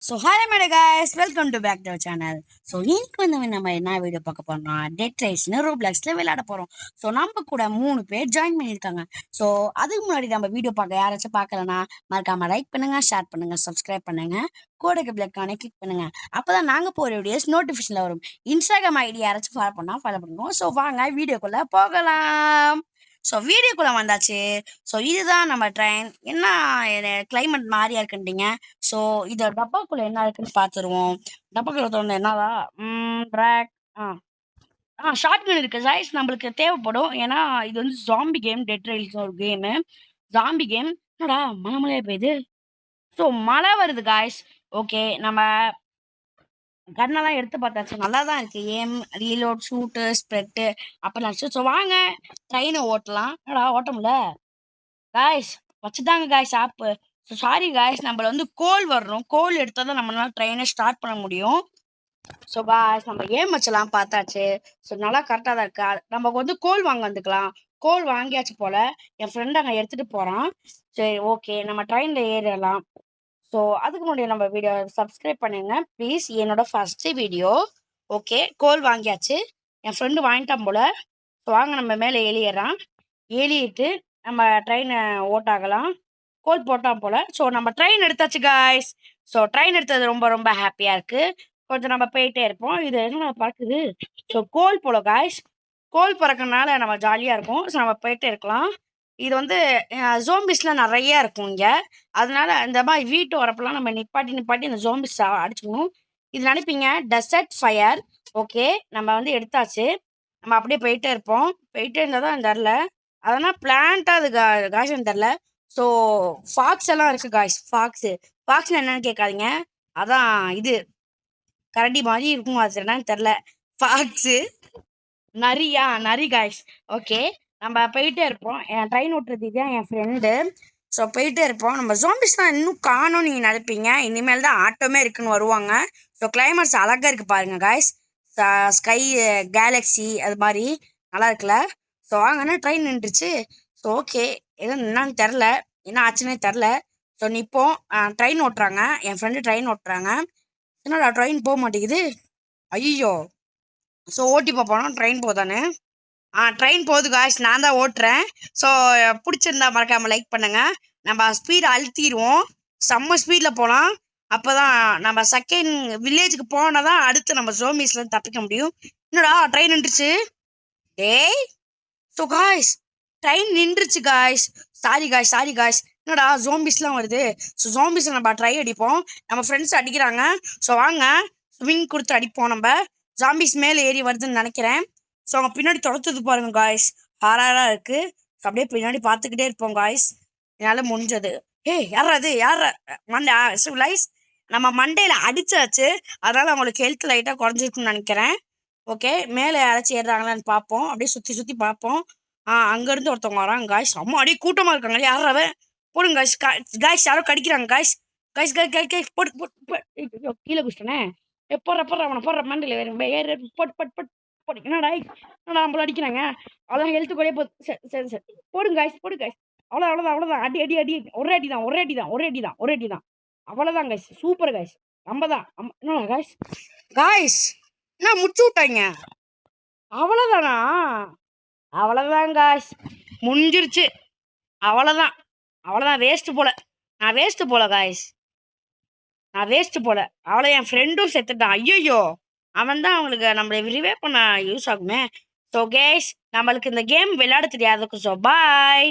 So hi mate guys welcome to back to channel. So இன்னைக்கு நம்ம என்ன video பார்க்க போறோம்னா டெட் ரைஸ்னு ரோப்ளாக்ஸில் விளையாட போகிறோம். ஸோ நம்ம கூட 3 பேர் ஜாயின் பண்ணியிருக்காங்க. ஸோ அதுக்கு முன்னாடி நம்ம வீடியோ பார்க்க யாராச்சும் பார்க்கலன்னா மறக்காம லைக் பண்ணுங்க, ஷேர் பண்ணுங்க, சப்ஸ்கிரைப் பண்ணுங்க, கோடக்கு பிளக்கானே கிளிக் பண்ணுங்க. அப்பதான் நாங்கள் போகிற வீடியோஸ் நோட்டிஃபிகேஷனில் வரும். இன்ஸ்டாகிராம் ஐடி யாராச்சும் ஃபாலோ பண்ணால் ஃபாலோ பண்ணுவோம். ஸோ வாங்க வீடியோக்குள்ளே போகலாம். ஸோ வீடியோக்குள்ளே வந்தாச்சு. ஸோ இதுதான் நம்ம ட்ரெயின். என்ன கிளைமேட் மாதிரியா இருக்குன்றீங்க. ஸோ இது டப்பாக்குள்ள என்ன இருக்குன்னு பார்த்துருவோம். டப்பாக்குள்ள திறந்து என்னடா ட்ராக் ஷார்ட் கன் இருக்கு சைஸ் நம்மளுக்கு தேவைப்படும். ஏன்னா இது வந்து ஜாம்பி கேம், டெட் ரைல்ஸ் ஒரு கேமு ஜாம்பி கேம். என்னடா மழையா பெய்யுது. ஸோ மழை வருது காய்ஸ். ஓகே, நம்ம கன்னெல்லாம் எடுத்து பார்த்தாச்சு, நல்லா தான் இருக்கு. ஏம் ரீலோட் ஷூட்டு ஸ்ப்ரெட்டு அப்படிலாம். ஸோ வாங்க ட்ரெயினை ஓட்டலாம். என்னடா ஓட்ட முடியல காய்ஸ், வச்சுதாங்க காய்ஸ் ஆப்பு. ஸோ சாரி காய்ஸ், நம்மள வந்து கோல் வரணும். கோல் எடுத்தால் தான் நம்மளால ட்ரெயினை ஸ்டார்ட் பண்ண முடியும். ஸோ காய்ஸ் நம்ம ஏம் வச்சலாம் பார்த்தாச்சு. ஸோ நல்லா கரெக்டாக தான் இருக்கா. நமக்கு வந்து கோல் வாங்க வந்துக்கலாம். கோல் வாங்கியாச்சு போல். என் ஃப்ரெண்ட் அங்கே எடுத்துகிட்டு போகிறான். சரி ஓகே, நம்ம ட்ரெயினில் ஏறிடலாம். ஸோ அதுக்கு முன்னாடி நம்ம வீடியோ சப்ஸ்கிரைப் பண்ணுங்க ப்ளீஸ். என்னோட ஃபஸ்ட்டு வீடியோ. ஓகே, கோல் வாங்கியாச்சு. என் ஃப்ரெண்டு வாங்கிட்டான் போல். ஸோ வாங்க நம்ம மேலே ஏறிடுறான். ஏறிட்டு நம்ம ட்ரெயினை ஓட்டாகலாம். கோல் போட்டான் போல். ஸோ நம்ம ட்ரெயின் எடுத்தாச்சு காய்ஸ். ஸோ ட்ரெயின் எடுத்தது ரொம்ப ரொம்ப ஹாப்பியாக இருக்குது. கொஞ்சம் நம்ம போயிட்டே இருப்போம். இது என்ன பறக்குது. ஸோ கோல் போல காய்ஸ். கோல் பறக்கறனால நம்ம ஜாலியாக இருக்கும். ஸோ நம்ம போயிட்டே இருக்கலாம். இது வந்து ஜோம்பிஸ்லாம் நிறையா இருக்கும் இங்கே. அதனால இந்த மாதிரி வீட்டு வரப்பெல்லாம் நம்ம நிப்பாட்டி இந்த ஜோம்பிஸ் அடிச்சுக்கணும். இது நினைப்பீங்க டெசர்ட் ஃபயர். ஓகே, நம்ம வந்து எடுத்தாச்சு. நம்ம அப்படியே போயிட்டே இருப்போம். போயிட்டே இருந்தால் தான் தெரில. அதனால் பிளான்ட்டாக அது காய்ச்சல் தெரில. ஸோ ஃபாக்ஸ் எல்லாம் இருக்குது காய்ஸ். ஃபாக்ஸ்னு என்னன்னு கேட்காதீங்க. அதான் இது கரடி மாதிரி இருக்கும். அது என்னன்னு தெரில. ஃபாக்ஸு நரி காய்ஸ். ஓகே, நம்ம போயிட்டே இருப்போம். என் ட்ரெயின் ஓட்டுறது தான் என் ஃப்ரெண்டு. ஸோ போயிட்டே இருப்போம். நம்ம ஜாம்பிஸ்லாம் இன்னும் காணும் நீங்கள் நினைப்பீங்க. இனிமேல் தான் ஆட்டோமே இருக்குன்னு வருவாங்க. ஸோ கிளைமேட்ஸ் அழகாக இருக்குது பாருங்கள் காய்ஸ். ஸ்கை கேலக்ஸி அது மாதிரி நல்லா இருக்குல்ல. ஸோ வாங்கன்னா ட்ரெயின் நின்றுச்சு. ஸோ ஓகே, எதுவும் என்னன்னு தெரில, என்ன ஆச்சுன்னே தெரில. ஸோ நிற்போம். ட்ரெயின் ஓட்டுறாங்க, என் ஃப்ரெண்டு ட்ரெயின் ஓட்டுறாங்க. என்னடா ட்ரெயின் போக மாட்டேங்குது. ஐயோ. ஸோ ஓட்டி பார்ப்போம் ட்ரெயின் போதானே. ட்ரெயின் போகுது காய்ஸ், நான் தான் ஓட்டுறேன். ஸோ பிடிச்சிருந்தா மறக்காமல் லைக் பண்ணுங்கள். நம்ம ஸ்பீடை அழுத்திடுவோம். செம்ம ஸ்பீடில் போகலாம். அப்போ தான் நம்ம செகண்ட் வில்லேஜுக்கு போனால் தான் அடுத்து நம்ம ஜோம்பிஸ்லேருந்து தப்பிக்க முடியும். என்னடா ட்ரெயின் நின்றுச்சு. டேய். ஸோ காய்ஸ் ட்ரெயின் நின்றுச்சு காய்ஸ். Sorry guys. என்னடா ஜோம்பிஸ்லாம் வருது. ஸோ ஜோம்பிஸை நம்ம ட்ரை அடிப்போம். நம்ம ஃப்ரெண்ட்ஸ் அடிக்கிறாங்க. ஸோ வாங்க ஸ்விங் கொடுத்து அடிப்போம். நம்ம ஜாம்பிஸ் மேலே ஏறி வருதுன்னு நினைக்கிறேன். ஸோ அவங்க பின்னாடி துரத்துது பாருங்க காய்ஸ். ஹாராக இருக்குது. ஸோ அப்படியே பின்னாடி பார்த்துக்கிட்டே இருப்போம் காய்ஸ். என்னால் முடிஞ்சது. யார் லைஸ் நம்ம மண்டையில் அடிச்சாச்சு. அதனால் அவங்களுக்கு ஹெல்த் லைட்டாக குறைஞ்சிருக்குன்னு நினைக்கிறேன். ஓகே, மேலே யாராச்சும் ஏறுறாங்களான்னு பார்ப்போம். அப்படியே சுற்றி பார்ப்போம். அங்கேருந்து ஒருத்தவங்க வராங்க காய்ஸ். அம்மா அப்படியே கூட்டமாக இருக்காங்க. யாராவே போடுங்க காய்ஸ் யாரோ கடிக்கிறாங்க காய்ஸ். போட்டு கீழே குடிச்சிட்டேனே. போடுற அவனை மண்டையில் ஏறு போட்டு என்னடா நம்மள அடிக்கிறாங்க. அதான் ஹெல்த்து குறைய போகுது. சரி போடுங்க காய்ஸ். அவ்வளோதான். அடி ஒரே அடி தான். அவ்வளோதான் காய்ஸ். Super guys. நம்ம தான் என்ன காய்ஸ் என்ன முடிச்சு விட்டாங்க. அவ்வளோதான் காய்ஸ், முடிஞ்சிருச்சு. அவ்வளோதான் வேஸ்ட்டு போல காய்ஸ். அவ்வளோ என் ஃப்ரெண்டும் செத்துட்டான். ஐயோ, அவன் தான் அவங்களுக்கு நம்மளை ரிவே பண்ண யூஸ் ஆகுமே. ஸோ கேஸ், நம்மளுக்கு இந்த கேம் விளையாட தெரியாதுக்கு. So bye.